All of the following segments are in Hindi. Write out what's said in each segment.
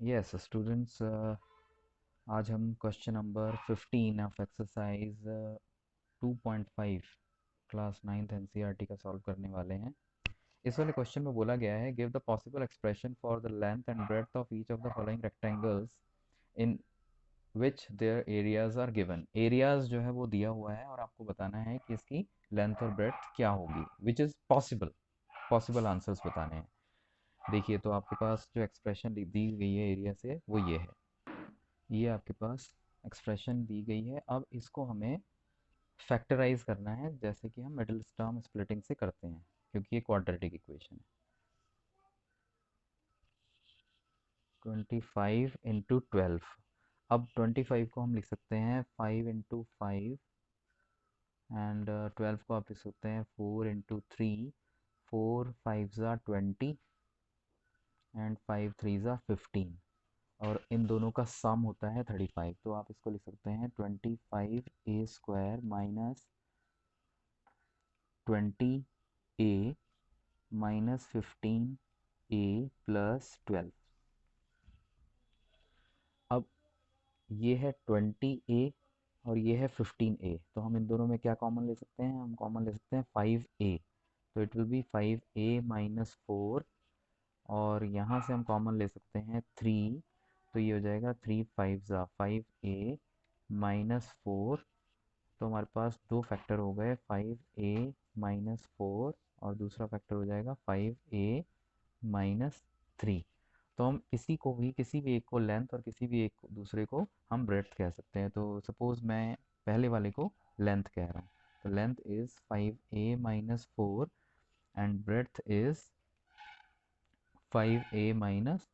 यस स्टूडेंट्स, आज हम question number 15 of exercise 2.5 class 9th NCERT का सॉल्व करने वाले हैं। इस वाले क्वेश्चन में बोला गया है, give the possible expression for the length and breadth of each of the following rectangles in which their areas are given. Areas जो है वो दिया हुआ है और आपको बताना है कि इसकी लेंथ और ब्रेड्थ क्या होगी, which is possible. Possible answers बताने हैं। देखिए, तो आपके पास जो एक्सप्रेशन दी गई है एरिया से वो ये है। ये आपके पास एक्सप्रेशन दी गई है। अब इसको हमें फैक्टराइज करना है, जैसे कि हम मिडिल टर्म स्प्लिटिंग से करते हैं, क्योंकि ये क्वाड्रेटिक इक्वेशन है। 25 इंटू 12। अब 25 को हम लिख सकते हैं 5 इंटू 5, एंड 12 को आप लिख सकते हैं 4 इंटू 3। 4 5 ज़ा 20 एंड 5 3 ज़ा 15, और इन दोनों का सम होता है 35। तो आप इसको लिख सकते हैं 25a² minus 20a minus 15a plus 12। अब ये है 20a और ये है 15a, तो हम इन दोनों में क्या कॉमन ले सकते हैं? हम कॉमन ले सकते हैं 5a। तो it will be 5a minus 4, और यहाँ से हम कॉमन ले सकते हैं 3। तो ये हो जाएगा 3 5 ज़ा 5a माइनस 4। तो हमारे पास दो फैक्टर हो गए, 5a माइनस 4, और दूसरा फैक्टर हो जाएगा 5a माइनस 3। तो हम इसी को भी, किसी भी एक को लेंथ और किसी भी एक दूसरे को हम ब्रेड्थ कह सकते हैं। तो सपोज मैं पहले वाले को लेंथ कह रहा हूँ, तो length is 5a minus 4 and breadth is 5a minus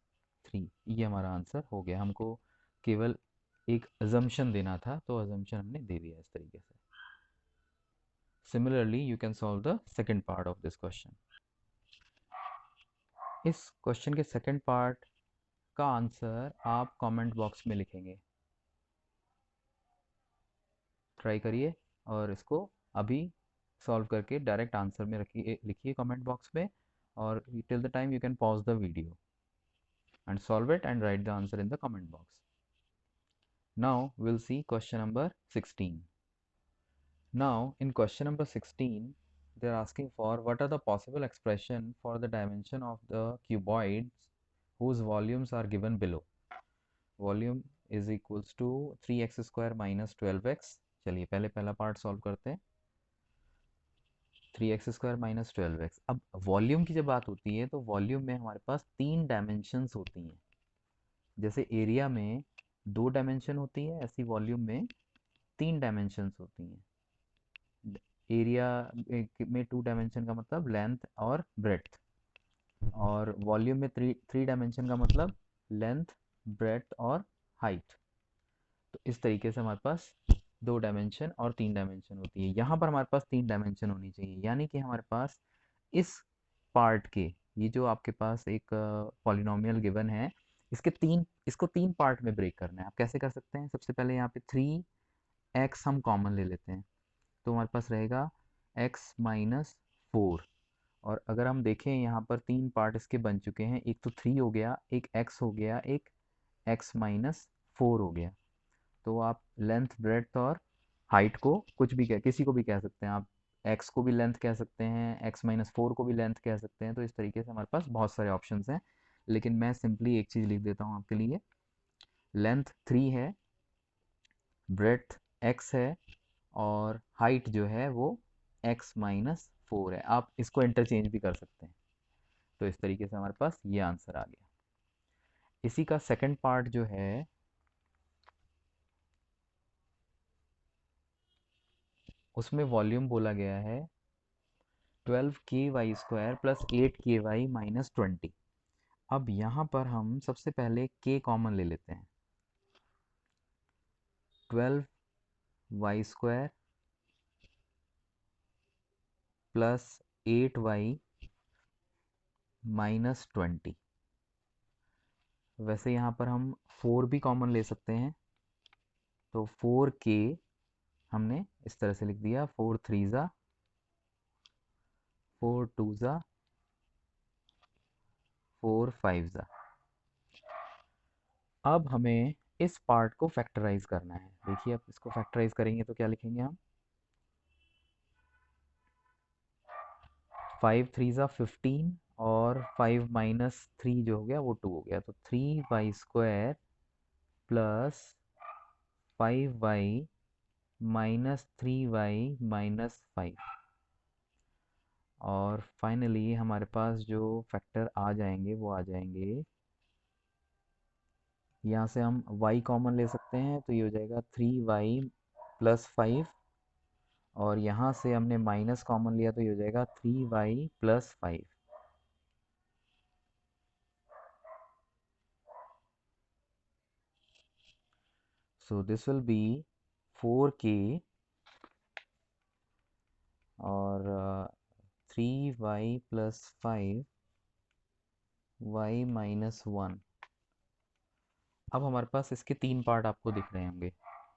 3। ये हमारा आंसर हो गया। हमको केवल एक अजम्पशन देना था, तो अजम्पशन हमने दे दिया इस तरीके से। Similarly, you can solve the second part of this question. इस क्वेश्चन के सेकंड पार्ट का आंसर आप कमेंट बॉक्स में लिखेंगे। ट्राई करिए और इसको अभी सॉल्व करके डायरेक्ट आंसर में रखिए, लिखिए कमेंट बॉक्स में, और till the time you can pause the video and solve it and write the answer in the comment box. Now we'll see question number 16. Now in question number 16, they are asking for what are the possible expression for the dimension of the cuboids whose volumes are given below. Volume is equals to 3x square minus 12x. चलिए पहले पहला पार्ट सॉल्व करते हैं। 3x square minus 12x। अब वॉल्यूम की जब बात होती है तो वॉल्यूम में हमारे पास तीन डायमेंशंस होती हैं। जैसे एरिया में दो डायमेंशन होती है, ऐसी वॉल्यूम में तीन डायमेंशंस होती हैं। एरिया में टू डायमेंशन का मतलब लेंथ और ब्रेड्थ, और वॉल्यूम में थ्री थ्री डायमेंशन का मतलब लेंथ, ब्रेड्थ और हाइट। तो इस तरीके से हमारे पास दो डायमेंशन और तीन डायमेंशन होती है। यहाँ पर हमारे पास तीन डायमेंशन होनी चाहिए, यानी कि हमारे पास इस पार्ट के, ये जो आपके पास एक पॉलिनोमियल गिवन है, इसको तीन पार्ट में ब्रेक करना है। आप कैसे कर सकते हैं? सबसे पहले यहाँ पे 3x हम कॉमन ले लेते हैं, तो हमारे पास रहेगा x-4। और अगर हम देखें यहाँ पर तीन पार्ट इसके बन चुके हैं, एक तो 3 हो गया, एक x हो गया, एक x-4 हो गया। तो आप लेंथ, ब्रेड्थ और हाइट को कुछ भी किसी को भी कह सकते हैं। आप x को भी लेंथ कह सकते हैं, x-4 को भी लेंथ कह सकते हैं। तो इस तरीके से हमारे पास बहुत सारे ऑप्शंस हैं, लेकिन मैं सिंपली एक चीज़ लिख देता हूँ आपके लिए। लेंथ 3 है, ब्रेड्थ x है, और हाइट जो है वो x-4 है। आप इसको इंटरचेंज भी कर सकते हैं। तो इस तरीके से हमारे पास ये आंसर आ गया। इसी का सेकंड पार्ट जो है, उसमें वॉल्यूम बोला गया है 12 k² प्लस 8 k² माइनस 20। अब यहाँ पर हम सबसे पहले k कॉमन ले लेते हैं। 12 y² प्लस 8y माइनस 20। वैसे यहाँ पर हम 4 भी कॉमन ले सकते हैं, तो 4k हमने इस तरह से लिख दिया। 4 3 ज़ा 4 2 ज़ा 4 5 ज़ा। अब हमें इस पार्ट को फैक्टराइज करना है। देखिए अब इसको फैक्टराइज करेंगे तो क्या लिखेंगे हम, 5 3 ज़ा 15 और 5 - 3 जो हो गया वो 2 हो गया, तो 3y² प्लस 5y - 3y - 5। और फाइनली हमारे पास जो फैक्टर आ जाएंगे वो आ जाएंगे, यहाँ से हम y कॉमन ले सकते हैं तो ये हो जाएगा 3y + 5, और यहाँ से हमने माइनस कॉमन लिया तो ये हो जाएगा 3y + 5। So this will be 4k और 3y + 5 y - 1। अब हमारे पास इसके तीन पार्ट आपको दिख रहे होंगे,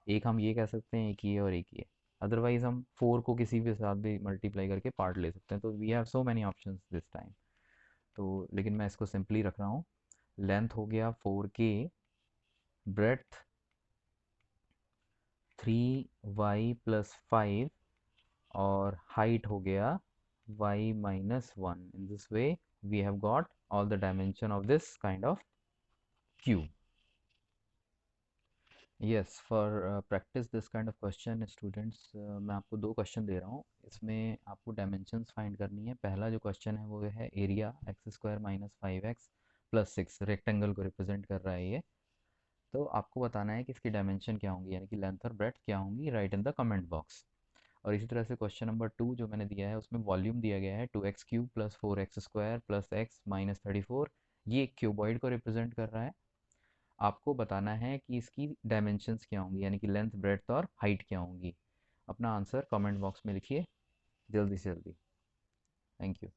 एक हम ये कह सकते हैं, एक ये और एक ये। अदरवाइज हम 4 को किसी भी साथ भी मल्टीप्लाई करके पार्ट ले सकते हैं, तो we have so many options this time. तो लेकिन मैं इसको सिंपली रख रहा हूँ। लेंथ हो गया 4k, ब्रेड्थ 3y + 5 और हाइट हो गया y - 1। In this way we have got all the dimension of this kind of cube. Yes, for practice this kind of question students, मैं आपको दो क्वेश्चन दे रहा हूँ, इसमें आपको डायमेंशंस फाइंड करनी है। पहला जो क्वेश्चन है वो है एरिया x² - 5x + 6, रेक्टेंगल को रिप्रेजेंट कर रहा है ये। तो आपको बताना है कि इसकी डायमेंशन क्या होंगी, यानी कि लेंथ और ब्रेड्थ क्या होंगी, right in the comment box. और इसी तरह से क्वेश्चन नंबर 2 जो मैंने दिया है उसमें वॉल्यूम दिया गया है 2x³ + 4x² + x - 34, ये एक क्यूबॉइड को रिप्रेजेंट कर रहा है। आपको बताना है कि इसकी डायमेंशंस क्या होंगी, यानी कि लेंथ ब्रेड्थ और हाइट क्या होंगी। अपना आंसर कमेंट बॉक्स में लिखिए जल्दी से जल्दी। Thank you.